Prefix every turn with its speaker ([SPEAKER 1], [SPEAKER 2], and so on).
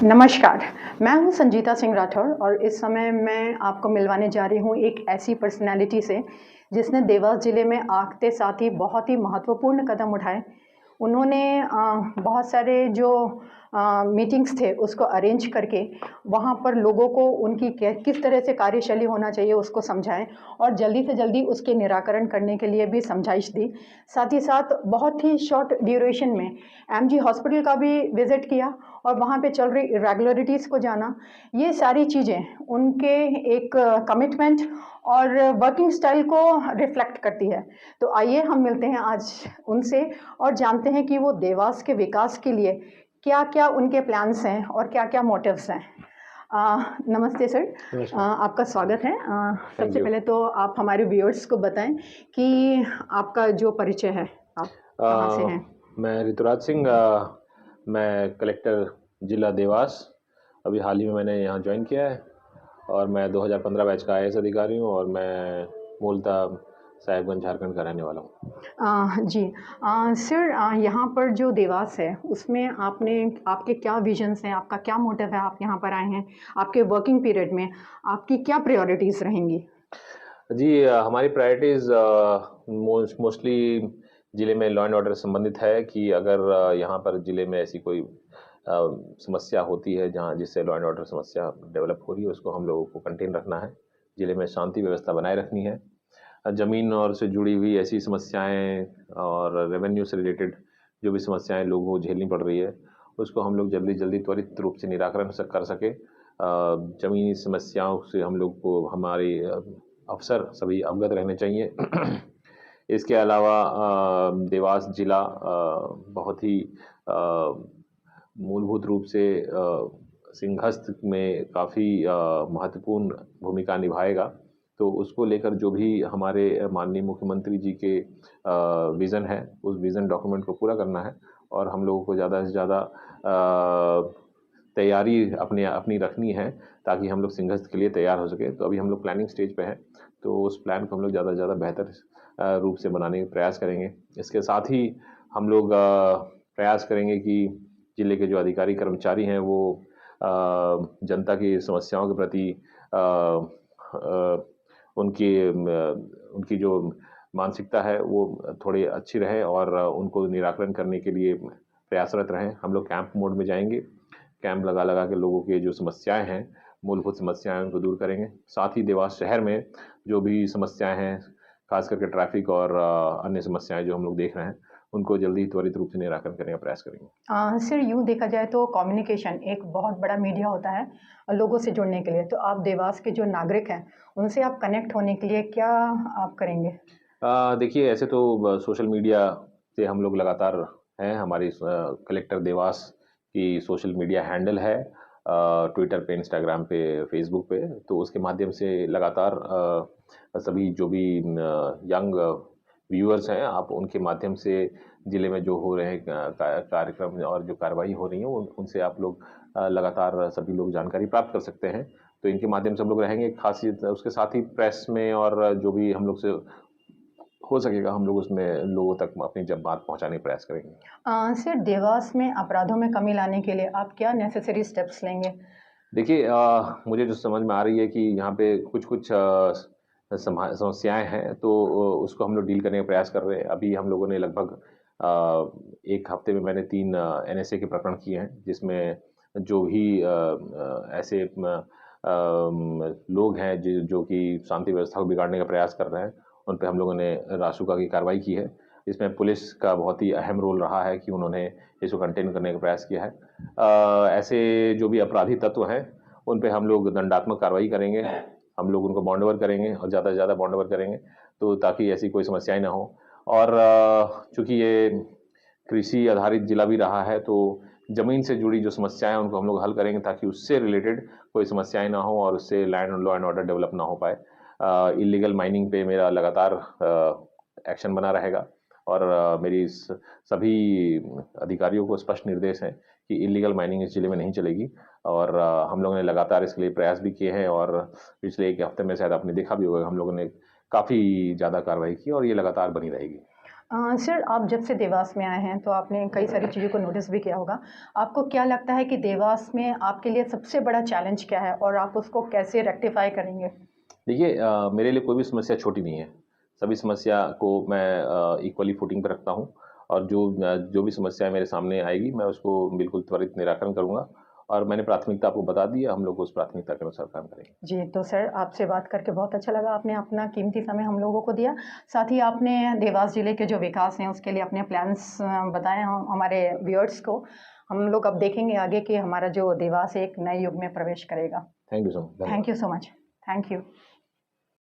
[SPEAKER 1] नमस्कार, मैं हूं संजीता सिंह राठौर और इस समय मैं आपको मिलवाने जा रही हूं एक ऐसी पर्सनैलिटी से जिसने देवास ज़िले में आते साथ ही बहुत ही महत्वपूर्ण कदम उठाए। उन्होंने बहुत सारे जो मीटिंग्स थे उसको अरेंज करके वहाँ पर लोगों को उनकी किस तरह से कार्यशैली होना चाहिए उसको समझाएँ और जल्दी से जल्दी उसके निराकरण करने के लिए भी समझाइश दी। साथ ही साथ बहुत ही शॉर्ट ड्यूरेशन में एमजी हॉस्पिटल का भी विज़िट किया और वहाँ पे चल रही इरेगुलरिटीज़ को जाना। ये सारी चीज़ें उनके एक कमिटमेंट और वर्किंग स्टाइल को रिफ्लेक्ट करती है। तो आइए हम मिलते हैं आज उनसे और जानते हैं कि वो देवास के विकास के लिए क्या-क्या उनके प्लान्स हैं और क्या-क्या मोटिव्स हैं। नमस्ते सर।
[SPEAKER 2] नमस्कार।
[SPEAKER 1] आपका स्वागत है।
[SPEAKER 2] थैंक
[SPEAKER 1] सबसे
[SPEAKER 2] यू।
[SPEAKER 1] पहले तो आप हमारे व्यूअर्स को बताएँ कि आपका जो परिचय है, आप कहाँ से हैं?
[SPEAKER 2] मैं ऋतुराज सिंह, मैं कलेक्टर जिला देवास। अभी हाल ही में मैंने यहाँ ज्वाइन किया है और मैं 2015 बैच का आईएएस अधिकारी हूँ और मैं मूलतः साहिबगंज झारखंड का रहने वाला हूँ।
[SPEAKER 1] जी। सर, यहाँ पर जो देवास है उसमें आपके क्या विजन्स हैं, आपका क्या मोटिव है, आप यहाँ पर आए हैं? आपके वर्किंग पीरियड में आपकी क्या प्रायोरिटीज़ रहेंगी?
[SPEAKER 2] जी, हमारी प्रायोरिटीज़ मोस्टली ज़िले में लॉ एंड ऑर्डर से संबंधित है कि अगर यहाँ पर ज़िले में ऐसी कोई समस्या होती है जहाँ जिससे लॉ एंड ऑर्डर समस्या डेवलप हो रही है, उसको हम लोगों को कंटेन रखना है। ज़िले में शांति व्यवस्था बनाए रखनी है। ज़मीन और से जुड़ी हुई ऐसी समस्याएँ और रेवेन्यू से रिलेटेड जो भी समस्याएँ लोगों को झेलनी पड़ रही है, उसको हम लोग जल्दी-जल्दी त्वरित रूप से निराकरण कर सकें। ज़मीनी समस्याओं से हम लोग को हमारे अफ़सर सभी अवगत रहने चाहिए। इसके अलावा देवास जिला बहुत ही मूलभूत रूप से सिंहस्थ में काफ़ी महत्वपूर्ण भूमिका निभाएगा। तो उसको लेकर जो भी हमारे माननीय मुख्यमंत्री जी के विज़न है, उस विज़न डॉक्यूमेंट को पूरा करना है और हम लोगों को ज़्यादा से ज़्यादा तैयारी अपनी रखनी है ताकि हम लोग सिंहस्थ के लिए तैयार हो सकें। तो अभी हम लोग प्लानिंग स्टेज पे हैं, तो उस प्लान को हम लोग ज़्यादा से ज़्यादा बेहतर रूप से बनाने का प्रयास करेंगे। इसके साथ ही हम लोग प्रयास करेंगे कि ज़िले के जो अधिकारी कर्मचारी हैं वो जनता की समस्याओं के प्रति अ अ, उनकी जो मानसिकता है वो थोड़ी अच्छी रहे और उनको निराकरण करने के लिए प्रयासरत रहें। हम लोग कैंप मोड में जाएँगे। कैंप लगा-लगा के लोगों की जो समस्याएँ हैं, मूलभूत समस्याएँ उनको दूर करेंगे। साथ ही देवास शहर में जो भी समस्याएँ हैं, ख़ास करके ट्रैफ़िक और अन्य समस्याएँ जो हम लोग देख रहे हैं, उनको जल्दी त्वरित रूप से निराकरण करने का प्रयास करेंगे।
[SPEAKER 1] सर, यूँ देखा जाए तो कम्युनिकेशन एक बहुत बड़ा मीडिया होता है लोगों से जुड़ने के लिए। तो आप देवास के जो नागरिक हैं, उनसे आप कनेक्ट होने के लिए क्या आप करेंगे?
[SPEAKER 2] देखिए ऐसे तो सोशल मीडिया से हम लोग लगातार हैं, हमारी कलेक्टर देवास की सोशल मीडिया हैंडल है, ट्विटर पे, इंस्टाग्राम पे, फेसबुक पे, तो उसके माध्यम से लगातार सभी जो भी यंग व्यूअर्स हैं, आप उनके माध्यम से ज़िले में जो हो रहे हैं कार्यक्रम और जो कार्रवाई हो रही है, उनसे आप लोग लगातार सभी लोग जानकारी प्राप्त कर सकते हैं। तो इनके माध्यम से हम लोग रहेंगे, खासियत उसके साथ ही प्रेस में और जो भी हम लोग से हो सकेगा हम लोग उसमें लोगों तक अपनी जब बात पहुँचाने का प्रयास करेंगे।
[SPEAKER 1] सर, देवास में अपराधों में कमी लाने के लिए आप क्या नेसेसरी स्टेप्स लेंगे?
[SPEAKER 2] देखिए मुझे जो समझ में आ रही है कि यहाँ पे कुछ-कुछ समस्याएँ हैं, तो उसको हम लोग डील करने का प्रयास कर रहे हैं। अभी हम लोगों ने लगभग 1 हफ्ते में मैंने 3 एनएसए के प्रकरण किए हैं, जिसमें जो भी ऐसे लोग हैं जो कि शांति व्यवस्था को बिगाड़ने का प्रयास कर रहे हैं, उन पे हम लोगों ने रासुका की कार्रवाई की है। इसमें पुलिस का बहुत ही अहम रोल रहा है कि उन्होंने इसको कंटेन करने का प्रयास किया है। ऐसे जो भी अपराधी तत्व हैं, उन पे हम लोग दंडात्मक कार्रवाई करेंगे। हम लोग उनको बॉन्ड ओवर करेंगे और ज़्यादा से ज़्यादा बॉन्ड ओवर करेंगे, तो ताकि ऐसी कोई समस्याएँ ना हो। और चूँकि ये कृषि आधारित जिला भी रहा है, तो ज़मीन से जुड़ी जो समस्याएँ हैं, उनको हम लोग हल करेंगे ताकि उससे रिलेटेड कोई समस्याएँ ना हो और उससे लॉ एंड ऑर्डर डेवलप ना हो पाए। इल्लीगल माइनिंग पे मेरा लगातार एक्शन बना रहेगा और मेरी सभी अधिकारियों को स्पष्ट निर्देश हैं कि इल्लीगल माइनिंग इस जिले में नहीं चलेगी और हम लोगों ने लगातार इसके लिए प्रयास भी किए हैं और पिछले 1 हफ्ते में शायद आपने देखा भी होगा हम लोगों ने काफ़ी ज़्यादा कार्रवाई की और ये लगातार बनी रहेगी।
[SPEAKER 1] सर, आप जब से देवास में आए हैं तो आपने कई सारी चीज़ों को नोटिस भी किया होगा। आपको क्या लगता है कि देवास में आपके लिए सबसे बड़ा चैलेंज क्या है और आप उसको कैसे रेक्टिफ़ाई करेंगे?
[SPEAKER 2] देखिए मेरे लिए कोई भी समस्या छोटी नहीं है। सभी समस्या को मैं इक्वली फुटिंग पे रखता हूँ और जो भी समस्या मेरे सामने आएगी मैं उसको बिल्कुल त्वरित निराकरण करूँगा और मैंने प्राथमिकता आपको बता दी है, हम लोग उस प्राथमिकता के अनुसार काम करेंगे।
[SPEAKER 1] जी, तो सर आपसे बात करके बहुत अच्छा लगा। आपने अपना कीमती समय हम लोगों को दिया। साथ ही आपने देवास ज़िले के जो विकास हैं उसके लिए अपने प्लान्स बताए ह हमारे व्यूअर्स को। हम लोग अब देखेंगे आगे कि हमारा जो देवास एक नए युग में प्रवेश करेगा।
[SPEAKER 2] Thank you so much.
[SPEAKER 1] Thank
[SPEAKER 2] धन्यवाद।
[SPEAKER 1] You so much. Thank you.